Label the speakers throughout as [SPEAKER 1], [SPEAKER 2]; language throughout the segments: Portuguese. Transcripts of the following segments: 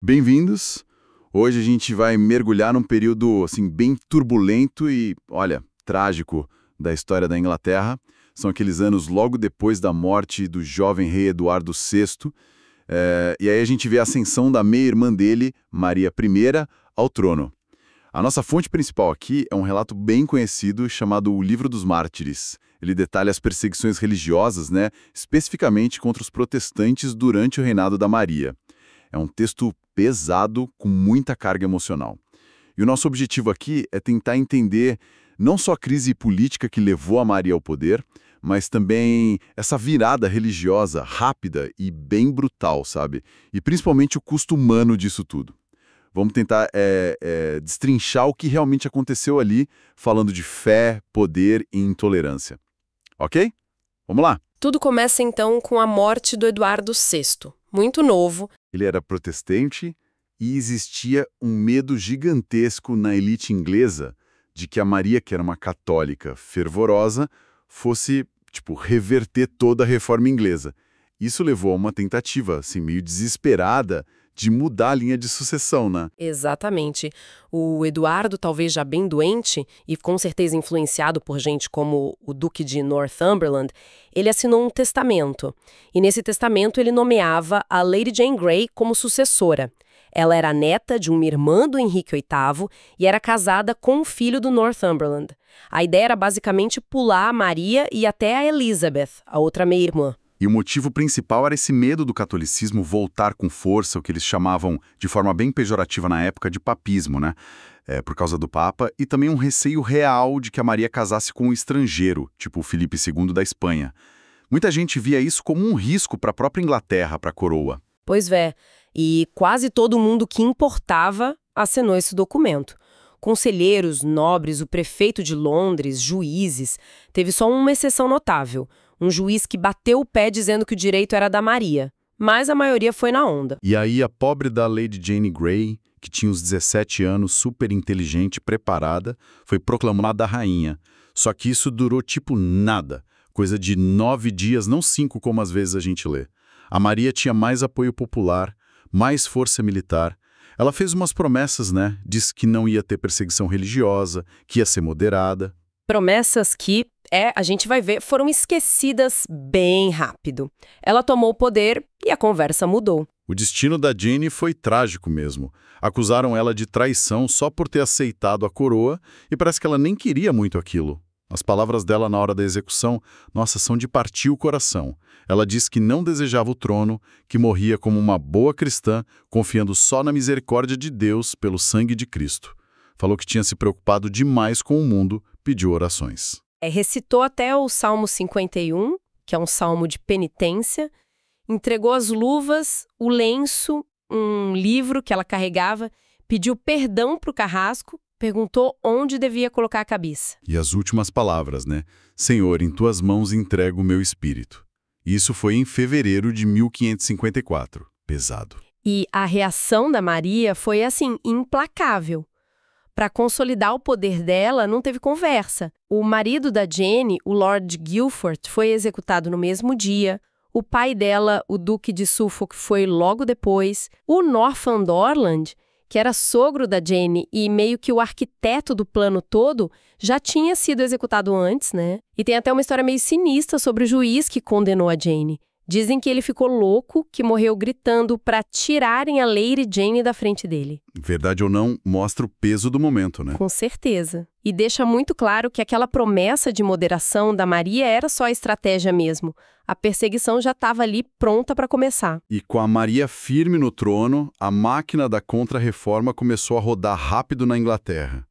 [SPEAKER 1] Bem-vindos! Hoje a gente vai mergulhar num período assim bem turbulento e, olha, trágico da história da Inglaterra. São aqueles anos logo depois da morte do jovem rei Eduardo VI. E aí a gente vê a ascensão da meia-irmã dele, Maria I, ao trono. A nossa fonte principal aqui é um relato bem conhecido chamado O Livro dos Mártires. Ele detalha as perseguições religiosas, especificamente contra os protestantes durante o reinado da Maria. É um texto pesado, com muita carga emocional. E o nosso objetivo aqui é tentar entender não só a crise política que levou a Maria ao poder, mas também essa virada religiosa rápida e bem brutal, sabe? E principalmente o custo humano disso tudo. Vamos tentar destrinchar o que realmente aconteceu ali, falando de fé, poder e intolerância. Ok? Vamos lá!
[SPEAKER 2] Tudo começa então com a morte do Eduardo VI, muito novo.
[SPEAKER 1] Ele era protestante e existia um medo gigantesco na elite inglesa de que a Maria, que era uma católica fervorosa, fosse, reverter toda a reforma inglesa. Isso levou a uma tentativa, assim, meio desesperada, de mudar a linha de sucessão, né?
[SPEAKER 2] Exatamente. O Eduardo, talvez já bem doente, e com certeza influenciado por gente como o Duque de Northumberland, ele assinou um testamento. E nesse testamento ele nomeava a Lady Jane Grey como sucessora. Ela era neta de uma irmã do Henrique VIII e era casada com um filho do Northumberland. A ideia era basicamente pular a Maria e até a Elizabeth, a outra meia-irmã.
[SPEAKER 1] E o motivo principal era esse medo do catolicismo voltar com força, o que eles chamavam, de forma bem pejorativa na época, de papismo, por causa do Papa, e também um receio real de que a Maria casasse com um estrangeiro, tipo o Filipe II da Espanha. Muita gente via isso como um risco para a própria Inglaterra, para a coroa.
[SPEAKER 2] Pois é, e quase todo mundo que importava assinou esse documento. Conselheiros, nobres, o prefeito de Londres, juízes. Teve só uma exceção notável. Um juiz que bateu o pé dizendo que o direito era da Maria. Mas a maioria foi na onda.
[SPEAKER 1] E aí a pobre da Lady Jane Grey, que tinha uns 17 anos, super inteligente, preparada, foi proclamada rainha. Só que isso durou nada. Coisa de 9 dias, não 5 como às vezes a gente lê. A Maria tinha mais apoio popular, mais força militar. Ela fez umas promessas, Disse que não ia ter perseguição religiosa, que ia ser moderada.
[SPEAKER 2] Promessas que, a gente vai ver, foram esquecidas bem rápido. Ela tomou o poder e a conversa mudou.
[SPEAKER 1] O destino da Jane foi trágico mesmo. Acusaram ela de traição só por ter aceitado a coroa e parece que ela nem queria muito aquilo. As palavras dela na hora da execução, são de partir o coração. Ela disse que não desejava o trono, que morria como uma boa cristã, confiando só na misericórdia de Deus pelo sangue de Cristo. Falou que tinha se preocupado demais com o mundo, pediu orações.
[SPEAKER 2] Recitou até o Salmo 51, que é um salmo de penitência, entregou as luvas, o lenço, um livro que ela carregava, pediu perdão para o carrasco, perguntou onde devia colocar a cabeça.
[SPEAKER 1] E as últimas palavras, Senhor, em tuas mãos entrego o meu espírito. Isso foi em fevereiro de 1554. Pesado.
[SPEAKER 2] E a reação da Maria foi, implacável. Para consolidar o poder dela, não teve conversa. O marido da Jane, o Lord Guilford, foi executado no mesmo dia. O pai dela, o Duque de Suffolk, foi logo depois. O Northumberland, que era sogro da Jane e meio que o arquiteto do plano todo, já tinha sido executado antes, E tem até uma história meio sinistra sobre o juiz que condenou a Jane. Dizem que ele ficou louco, que morreu gritando para tirarem a Lady Jane da frente dele.
[SPEAKER 1] Verdade ou não, mostra o peso do momento,
[SPEAKER 2] Com certeza. E deixa muito claro que aquela promessa de moderação da Maria era só estratégia mesmo. A perseguição já estava ali pronta para começar.
[SPEAKER 1] E com a Maria firme no trono, a máquina da contra-reforma começou a rodar rápido na Inglaterra.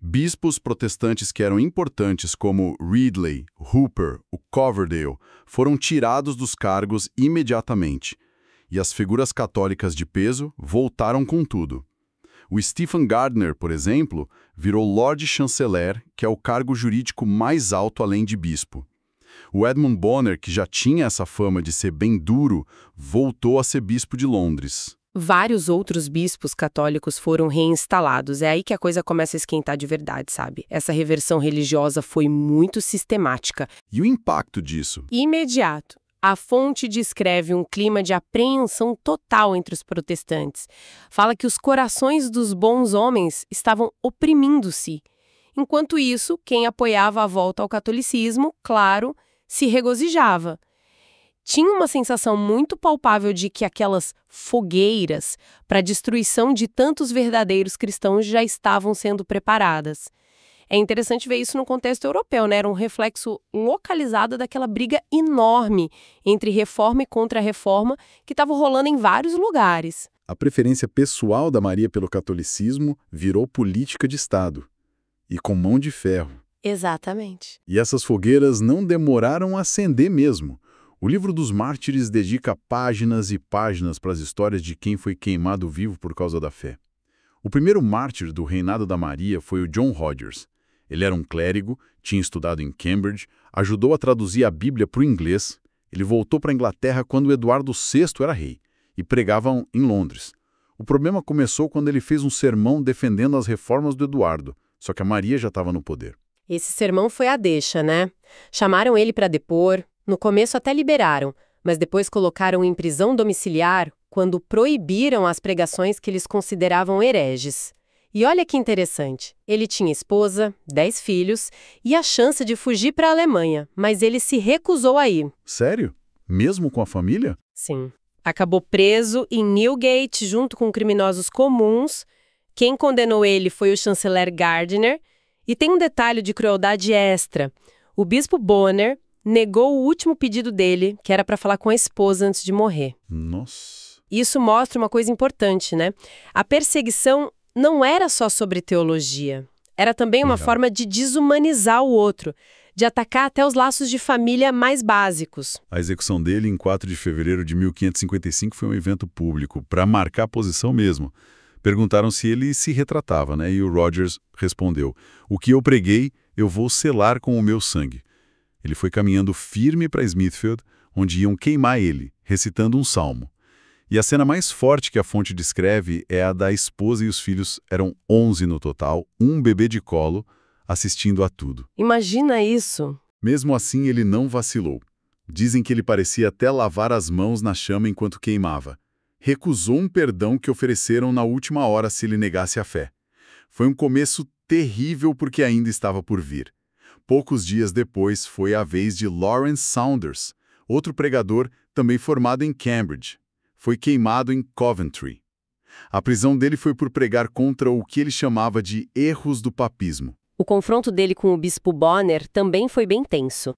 [SPEAKER 1] Bispos protestantes que eram importantes, como Ridley, Hooper, o Coverdale, foram tirados dos cargos imediatamente. E as figuras católicas de peso voltaram com tudo. O Stephen Gardiner, por exemplo, virou Lord Chanceler, que é o cargo jurídico mais alto além de bispo. O Edmund Bonner, que já tinha essa fama de ser bem duro, voltou a ser bispo de Londres.
[SPEAKER 2] Vários outros bispos católicos foram reinstalados. É aí que a coisa começa a esquentar de verdade, sabe? Essa reversão religiosa foi muito sistemática.
[SPEAKER 1] E o impacto disso?
[SPEAKER 2] Imediato. A fonte descreve um clima de apreensão total entre os protestantes. Fala que os corações dos bons homens estavam oprimindo-se. Enquanto isso, quem apoiava a volta ao catolicismo, claro, se regozijava. Tinha uma sensação muito palpável de que aquelas fogueiras para a destruição de tantos verdadeiros cristãos já estavam sendo preparadas. É interessante ver isso no contexto europeu, né? Era um reflexo localizado daquela briga enorme entre reforma e contra-reforma que estava rolando em vários lugares.
[SPEAKER 1] A preferência pessoal da Maria pelo catolicismo virou política de Estado. E com mão de ferro.
[SPEAKER 2] Exatamente.
[SPEAKER 1] E essas fogueiras não demoraram a acender mesmo. O livro dos Mártires dedica páginas e páginas para as histórias de quem foi queimado vivo por causa da fé. O primeiro mártir do reinado da Maria foi o John Rogers. Ele era um clérigo, tinha estudado em Cambridge, ajudou a traduzir a Bíblia para o inglês. Ele voltou para a Inglaterra quando Eduardo VI era rei e pregava em Londres. O problema começou quando ele fez um sermão defendendo as reformas do Eduardo, só que a Maria já estava no poder.
[SPEAKER 2] Esse sermão foi a deixa, né? Chamaram ele para depor, no começo até liberaram, mas depois colocaram em prisão domiciliar quando proibiram as pregações que eles consideravam hereges. E olha que interessante, ele tinha esposa, 10 filhos e a chance de fugir para a Alemanha, mas ele se recusou a ir.
[SPEAKER 1] Sério? Mesmo com a família?
[SPEAKER 2] Sim. Acabou preso em Newgate junto com criminosos comuns. Quem condenou ele foi o chanceler Gardiner. E tem um detalhe de crueldade extra. O bispo Bonner negou o último pedido dele, que era para falar com a esposa antes de morrer.
[SPEAKER 1] Nossa.
[SPEAKER 2] Isso mostra uma coisa importante, né? A perseguição não era só sobre teologia. Era também uma forma de desumanizar o outro, de atacar até os laços de família mais básicos.
[SPEAKER 1] A execução dele em 4 de fevereiro de 1555 foi um evento público, para marcar a posição mesmo. Perguntaram se ele se retratava, né? E o Rogers respondeu: "O que eu preguei, eu vou selar com o meu sangue." Ele foi caminhando firme para Smithfield, onde iam queimar ele, recitando um salmo. E a cena mais forte que a fonte descreve é a da esposa e os filhos, eram 11 no total, um bebê de colo, assistindo a tudo.
[SPEAKER 2] Imagina isso!
[SPEAKER 1] Mesmo assim, ele não vacilou. Dizem que ele parecia até lavar as mãos na chama enquanto queimava. Recusou um perdão que ofereceram na última hora se ele negasse a fé. Foi um começo terrível porque ainda estava por vir. Poucos dias depois, foi a vez de Lawrence Saunders, outro pregador também formado em Cambridge. Foi queimado em Coventry. A prisão dele foi por pregar contra o que ele chamava de erros do papismo.
[SPEAKER 2] O confronto dele com o bispo Bonner também foi bem tenso.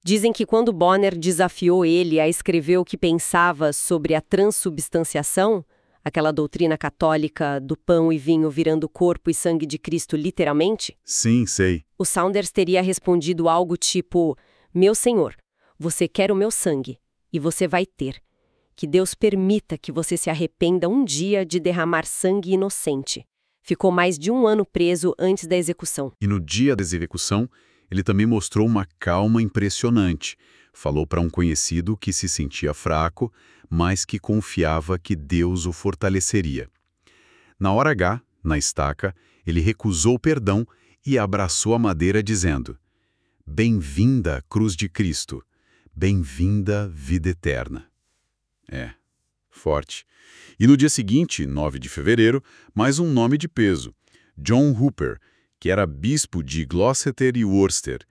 [SPEAKER 2] Dizem que quando Bonner desafiou ele a escrever o que pensava sobre a transubstanciação, aquela doutrina católica do pão e vinho virando corpo e sangue de Cristo literalmente,
[SPEAKER 1] Sim, sei.
[SPEAKER 2] o Saunders teria respondido algo tipo: "Meu Senhor, você quer o meu sangue, e você vai ter. Que Deus permita que você se arrependa um dia de derramar sangue inocente." Ficou mais de 1 ano preso antes da execução.
[SPEAKER 1] E no dia da execução, ele também mostrou uma calma impressionante. Falou para um conhecido que se sentia fraco, mas que confiava que Deus o fortaleceria. Na hora H, na estaca, ele recusou o perdão e abraçou a madeira dizendo: "Bem-vinda, cruz de Cristo. Bem-vinda, vida eterna." Forte. E no dia seguinte, 9 de fevereiro, mais um nome de peso: John Hooper, que era bispo de Gloucester e Worcester.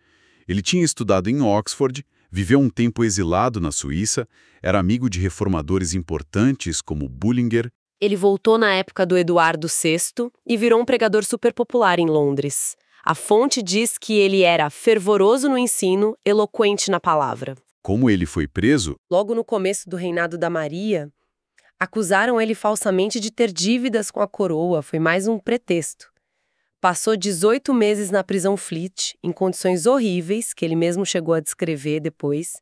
[SPEAKER 1] Ele tinha estudado em Oxford, viveu um tempo exilado na Suíça, era amigo de reformadores importantes como Bullinger.
[SPEAKER 2] Ele voltou na época do Eduardo VI e virou um pregador super popular em Londres. A fonte diz que ele era fervoroso no ensino, eloquente na palavra.
[SPEAKER 1] Como ele foi preso?
[SPEAKER 2] Logo no começo do reinado da Maria, acusaram ele falsamente de ter dívidas com a coroa, foi mais um pretexto. Passou 18 meses na prisão Fleet, em condições horríveis, que ele mesmo chegou a descrever depois.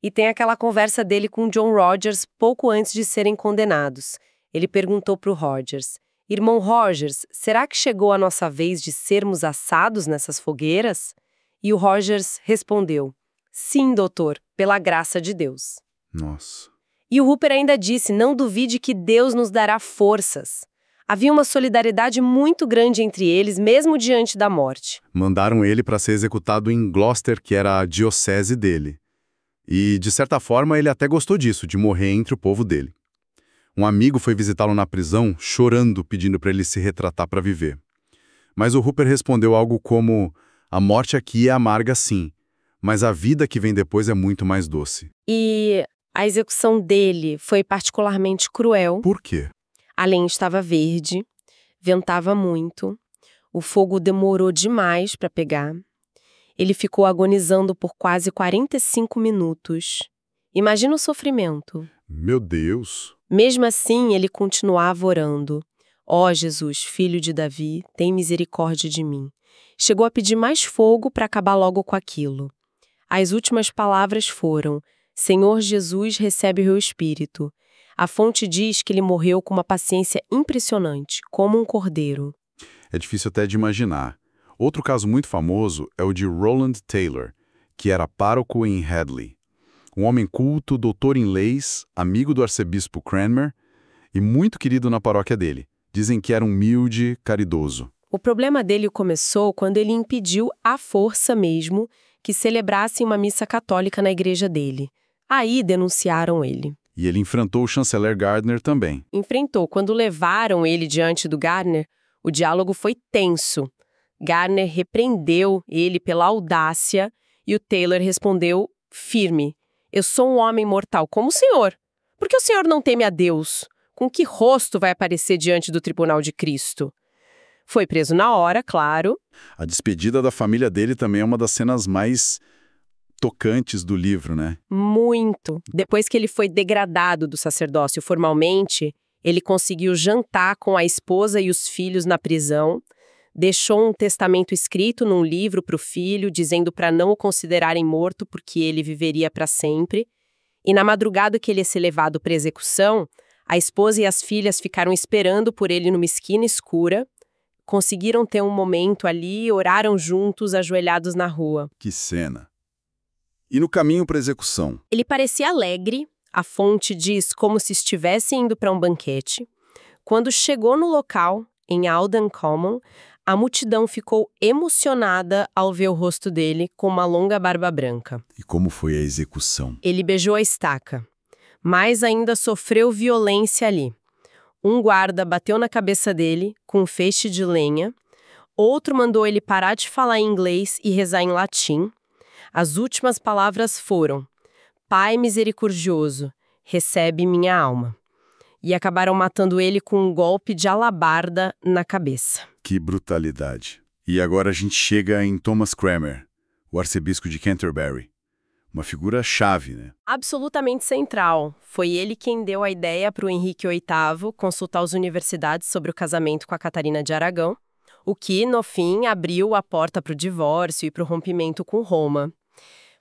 [SPEAKER 2] E tem aquela conversa dele com John Rogers pouco antes de serem condenados. Ele perguntou para o Rogers: "Irmão Rogers, será que chegou a nossa vez de sermos assados nessas fogueiras?" E o Rogers respondeu: "Sim, doutor, pela graça de Deus."
[SPEAKER 1] Nossa.
[SPEAKER 2] E o Hooper ainda disse: "Não duvide que Deus nos dará forças." Havia uma solidariedade muito grande entre eles, mesmo diante da morte.
[SPEAKER 1] Mandaram ele para ser executado em Gloucester, que era a diocese dele.
[SPEAKER 3] E, de certa forma, ele até gostou disso, de morrer entre o povo dele. Um amigo foi visitá-lo na prisão, chorando, pedindo para ele se retratar para viver. Mas o Hooper respondeu algo como: a morte aqui é amarga sim, mas a vida que vem depois é muito mais doce.
[SPEAKER 2] E a execução dele foi particularmente cruel.
[SPEAKER 3] Por quê?
[SPEAKER 2] A lenha estava verde, ventava muito, o fogo demorou demais para pegar. Ele ficou agonizando por quase 45 minutos. Imagina o sofrimento.
[SPEAKER 3] Meu Deus!
[SPEAKER 2] Mesmo assim, ele continuava orando. Ó Jesus, filho de Davi, tem misericórdia de mim. Chegou a pedir mais fogo para acabar logo com aquilo. As últimas palavras foram: Senhor Jesus, recebe o meu espírito. A fonte diz que ele morreu com uma paciência impressionante, como um cordeiro.
[SPEAKER 3] É difícil até de imaginar. Outro caso muito famoso é o de Roland Taylor, que era pároco em Hadley. Um homem culto, doutor em leis, amigo do arcebispo Cranmer e muito querido na paróquia dele. Dizem que era humilde, caridoso.
[SPEAKER 2] O problema dele começou quando ele impediu, à força mesmo, que celebrassem uma missa católica na igreja dele. Aí denunciaram ele.
[SPEAKER 3] E ele enfrentou o chanceler Gardner também.
[SPEAKER 2] Enfrentou. Quando levaram ele diante do Gardner, o diálogo foi tenso. Gardner repreendeu ele pela audácia e o Taylor respondeu firme: eu sou um homem mortal como o senhor. Por que o senhor não teme a Deus? Com que rosto vai aparecer diante do tribunal de Cristo? Foi preso na hora, claro.
[SPEAKER 3] A despedida da família dele também é uma das cenas mais tocantes do livro, né?
[SPEAKER 2] Muito. Depois que ele foi degradado do sacerdócio formalmente, ele conseguiu jantar com a esposa e os filhos na prisão, deixou um testamento escrito num livro para o filho, dizendo para não o considerarem morto porque ele viveria para sempre. E na madrugada que ele ia ser levado para execução, a esposa e as filhas ficaram esperando por ele numa esquina escura, conseguiram ter um momento ali, oraram juntos, ajoelhados na rua.
[SPEAKER 3] Que cena! E no caminho para a execução?
[SPEAKER 2] Ele parecia alegre, a fonte diz como se estivesse indo para um banquete. Quando chegou no local, em Alden Common, a multidão ficou emocionada ao ver o rosto dele com uma longa barba branca.
[SPEAKER 3] E como foi a execução?
[SPEAKER 2] Ele beijou a estaca, mas ainda sofreu violência ali. Um guarda bateu na cabeça dele com um feixe de lenha, outro mandou ele parar de falar em inglês e rezar em latim. As últimas palavras foram: Pai misericordioso, recebe minha alma. E acabaram matando ele com um golpe de alabarda na cabeça.
[SPEAKER 3] Que brutalidade. E agora a gente chega em Thomas Cranmer, o arcebispo de Canterbury. Uma figura chave, né?
[SPEAKER 2] Absolutamente central. Foi ele quem deu a ideia para o Henrique VIII consultar as universidades sobre o casamento com a Catarina de Aragão, o que, no fim, abriu a porta para o divórcio e para o rompimento com Roma.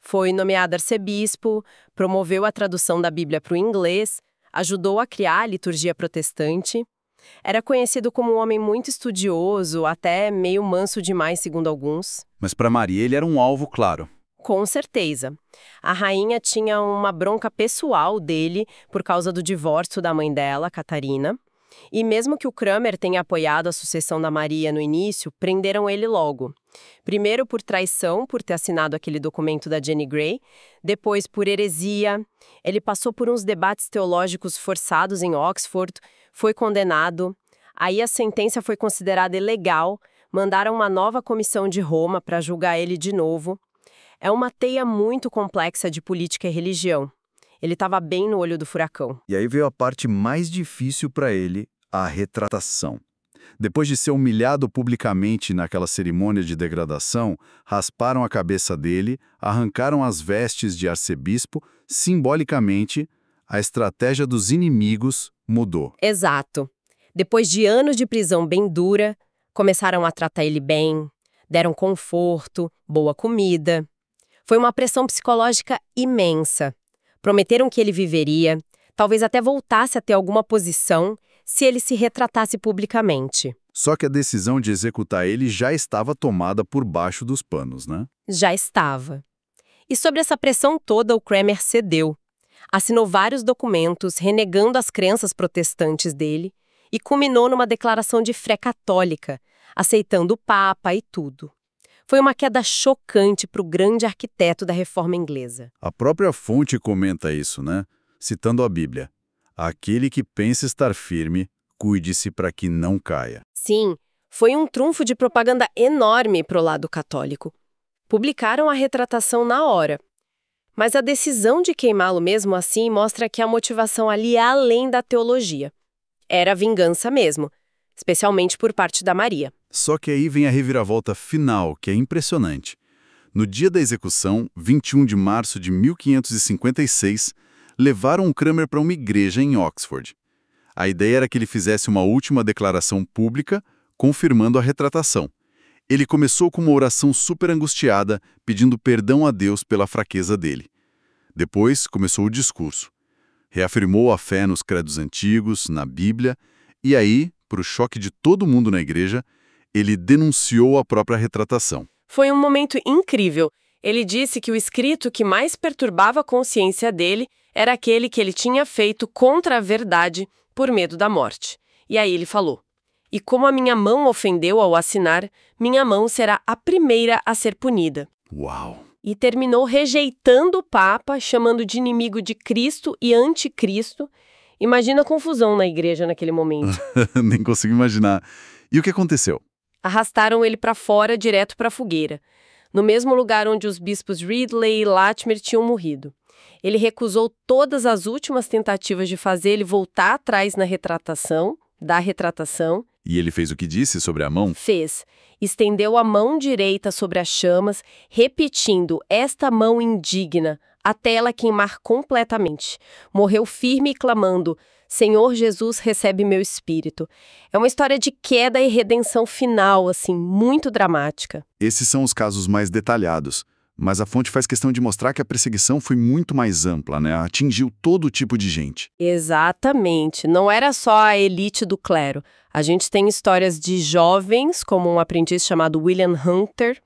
[SPEAKER 2] Foi nomeado arcebispo, promoveu a tradução da Bíblia para o inglês, ajudou a criar a liturgia protestante. Era conhecido como um homem muito estudioso, até meio manso demais, segundo alguns.
[SPEAKER 3] Mas para Maria ele era um alvo claro.
[SPEAKER 2] Com certeza. A rainha tinha uma bronca pessoal dele por causa do divórcio da mãe dela, Catarina. E mesmo que o Cranmer tenha apoiado a sucessão da Maria no início, prenderam ele logo. Primeiro por traição, por ter assinado aquele documento da Jenny Grey, depois por heresia. Ele passou por uns debates teológicos forçados em Oxford, foi condenado. Aí a sentença foi considerada ilegal, mandaram uma nova comissão de Roma para julgar ele de novo. É uma teia muito complexa de política e religião. Ele estava bem no olho do furacão.
[SPEAKER 1] E aí veio a parte mais difícil para ele, a retratação. Depois de ser humilhado publicamente naquela cerimônia de degradação, rasparam a cabeça dele, arrancaram as vestes de arcebispo, simbolicamente, a estratégia dos inimigos mudou.
[SPEAKER 2] Exato. Depois de anos de prisão bem dura, começaram a tratar ele bem, deram conforto, boa comida. Foi uma pressão psicológica imensa. Prometeram que ele viveria, talvez até voltasse a ter alguma posição, se ele se retratasse publicamente.
[SPEAKER 1] Só que a decisão de executar ele já estava tomada por baixo dos panos, né?
[SPEAKER 2] Já estava. E sobre essa pressão toda, o Cranmer cedeu. Assinou vários documentos renegando as crenças protestantes dele e culminou numa declaração de fé católica, aceitando o Papa e tudo. Foi uma queda chocante para o grande arquiteto da reforma inglesa.
[SPEAKER 1] A própria fonte comenta isso, né? Citando a Bíblia. Aquele que pensa estar firme, cuide-se para que não caia.
[SPEAKER 2] Sim, foi um trunfo de propaganda enorme para o lado católico. Publicaram a retratação na hora. Mas a decisão de queimá-lo mesmo assim mostra que a motivação ali é além da teologia. Era vingança mesmo, especialmente por parte da Maria.
[SPEAKER 1] Só que aí vem a reviravolta final, que é impressionante. No dia da execução, 21 de março de 1556, levaram o Cranmer para uma igreja em Oxford. A ideia era que ele fizesse uma última declaração pública, confirmando a retratação. Ele começou com uma oração super angustiada, pedindo perdão a Deus pela fraqueza dele. Depois, começou o discurso. Reafirmou a fé nos credos antigos, na Bíblia, e aí, para o choque de todo mundo na igreja, ele denunciou a própria retratação.
[SPEAKER 2] Foi um momento incrível. Ele disse que o escrito que mais perturbava a consciência dele era aquele que ele tinha feito contra a verdade por medo da morte. E aí ele falou: "E como a minha mão ofendeu ao assinar, minha mão será a primeira a ser punida."
[SPEAKER 1] Uau!
[SPEAKER 2] E terminou rejeitando o Papa, chamando de inimigo de Cristo e anticristo. Imagina a confusão na igreja naquele momento.
[SPEAKER 1] Nem consigo imaginar. E o que aconteceu?
[SPEAKER 2] Arrastaram ele para fora, direto para a fogueira, no mesmo lugar onde os bispos Ridley e Latimer tinham morrido. Ele recusou todas as últimas tentativas de fazer ele voltar atrás da retratação.
[SPEAKER 1] E ele fez o que disse sobre a mão?
[SPEAKER 2] Fez. Estendeu a mão direita sobre as chamas, repetindo esta mão indigna, até ela queimar completamente. Morreu firme e clamando: "Senhor Jesus, recebe meu espírito." É uma história de queda e redenção final, assim, muito dramática.
[SPEAKER 1] Esses são os casos mais detalhados. Mas a fonte faz questão de mostrar que a perseguição foi muito mais ampla, né? Atingiu todo tipo de gente.
[SPEAKER 2] Exatamente. Não era só a elite do clero. A gente tem histórias de jovens, como um aprendiz chamado William Hunter,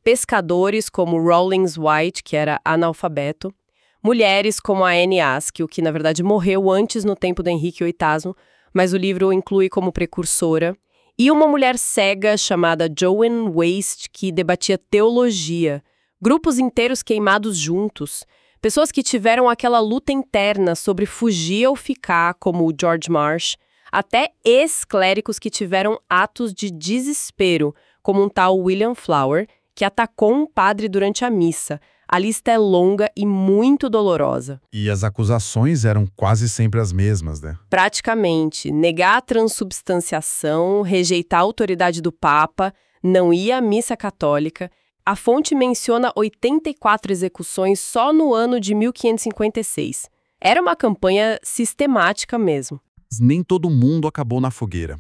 [SPEAKER 2] pescadores como Rawlins White, que era analfabeto, mulheres como a Anne Askew, que na verdade morreu antes no tempo do Henrique VIII, mas o livro o inclui como precursora, e uma mulher cega chamada Joan Waste, que debatia teologia. Grupos inteiros queimados juntos. Pessoas que tiveram aquela luta interna sobre fugir ou ficar, como o George Marsh. Até ex-clérigos que tiveram atos de desespero, como um tal William Flower, que atacou um padre durante a missa. A lista é longa e muito dolorosa.
[SPEAKER 3] E as acusações eram quase sempre as mesmas, né?
[SPEAKER 2] Praticamente. Negar a transubstanciação, rejeitar a autoridade do Papa, não ir à missa católica. A fonte menciona 84 execuções só no ano de 1556. Era uma campanha sistemática mesmo.
[SPEAKER 3] Nem todo mundo acabou na fogueira.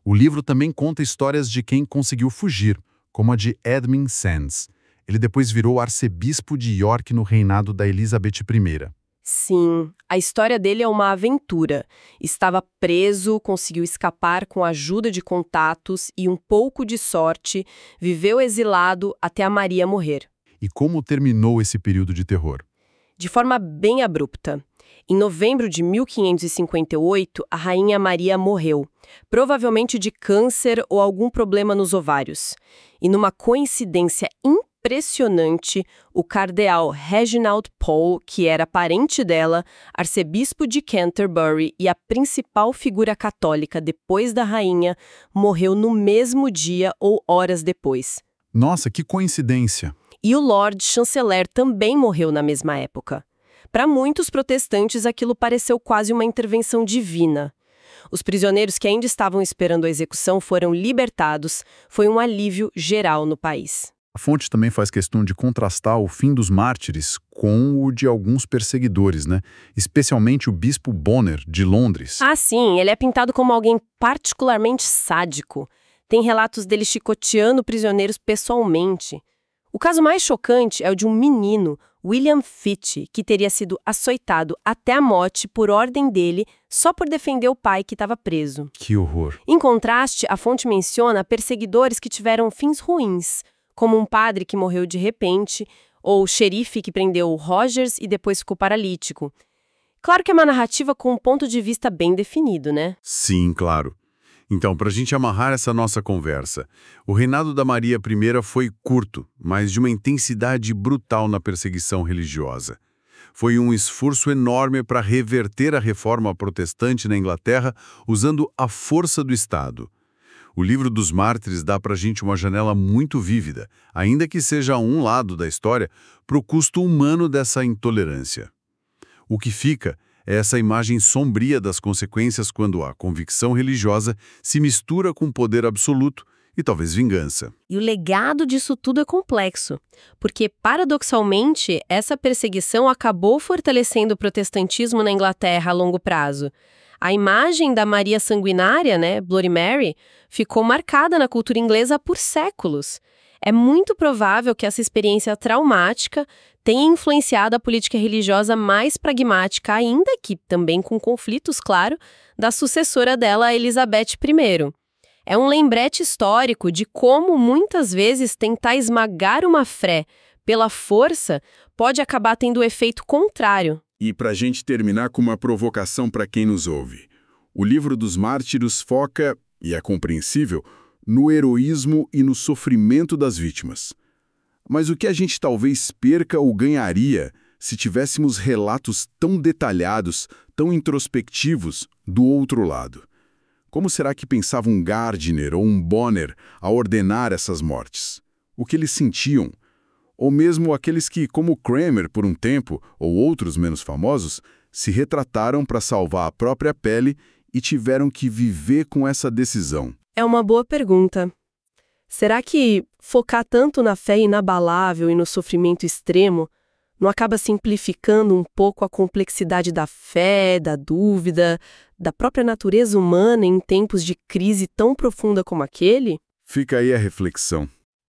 [SPEAKER 3] O livro também conta histórias de quem conseguiu fugir, como a de Edmund Sands. Ele depois virou arcebispo de York no reinado da Elizabeth I.
[SPEAKER 2] Sim, a história dele é uma aventura. Estava preso, conseguiu escapar com a ajuda de contatos e um pouco de sorte, viveu exilado até a Maria morrer.
[SPEAKER 3] E como terminou esse período de terror?
[SPEAKER 2] De forma bem abrupta. Em novembro de 1558, a rainha Maria morreu, provavelmente de câncer ou algum problema nos ovários. E numa coincidência impressionante, o cardeal Reginald Pole, que era parente dela, arcebispo de Canterbury e a principal figura católica depois da rainha, morreu no mesmo dia ou horas depois.
[SPEAKER 3] Nossa, que coincidência!
[SPEAKER 2] E o Lord Chanceler também morreu na mesma época. Para muitos protestantes, aquilo pareceu quase uma intervenção divina. Os prisioneiros que ainda estavam esperando a execução foram libertados. Foi um alívio geral no país.
[SPEAKER 3] A fonte também faz questão de contrastar o fim dos mártires com o de alguns perseguidores, né? Especialmente o bispo Bonner, de Londres.
[SPEAKER 2] Ah, sim, ele é pintado como alguém particularmente sádico. Tem relatos dele chicoteando prisioneiros pessoalmente. O caso mais chocante é o de um menino, William Fitch, que teria sido açoitado até a morte por ordem dele só por defender o pai que estava preso.
[SPEAKER 3] Que horror!
[SPEAKER 2] Em contraste, a fonte menciona perseguidores que tiveram fins ruins, como um padre que morreu de repente, ou o xerife que prendeu o Rogers e depois ficou paralítico. Claro que é uma narrativa com um ponto de vista bem definido, né?
[SPEAKER 1] Sim, claro.
[SPEAKER 3] Então, para a gente amarrar essa nossa conversa, o reinado da Maria I foi curto, mas de uma intensidade brutal na perseguição religiosa. Foi um esforço enorme para reverter a reforma protestante na Inglaterra usando a força do Estado. O livro dos Mártires dá para a gente uma janela muito vívida, ainda que seja um lado da história, para o custo humano dessa intolerância. O que fica é essa imagem sombria das consequências quando a convicção religiosa se mistura com poder absoluto e talvez vingança.
[SPEAKER 2] E o legado disso tudo é complexo, porque, paradoxalmente, essa perseguição acabou fortalecendo o protestantismo na Inglaterra a longo prazo. A imagem da Maria sanguinária, Bloody Mary, ficou marcada na cultura inglesa por séculos. É muito provável que essa experiência traumática tenha influenciado a política religiosa mais pragmática, ainda que também com conflitos, claro, da sucessora dela, Elizabeth I. É um lembrete histórico de como, muitas vezes, tentar esmagar uma fé pela força pode acabar tendo o efeito contrário.
[SPEAKER 1] E para a gente terminar com uma provocação para quem nos ouve. O livro dos Mártires foca, e é compreensível, no heroísmo e no sofrimento das vítimas. Mas o que a gente talvez perca ou ganharia se tivéssemos relatos tão detalhados, tão introspectivos do outro lado? Como será que pensava um Gardiner ou um Bonner a ordenar essas mortes? O que eles sentiam? Ou mesmo aqueles que, como Cranmer por um tempo, ou outros menos famosos, se retrataram para salvar a própria pele e tiveram que viver com essa decisão?
[SPEAKER 2] É uma boa pergunta. Será que focar tanto na fé inabalável e no sofrimento extremo não acaba simplificando um pouco a complexidade da fé, da dúvida, da própria natureza humana em tempos de crise tão profunda como aquele?
[SPEAKER 1] Fica aí a reflexão.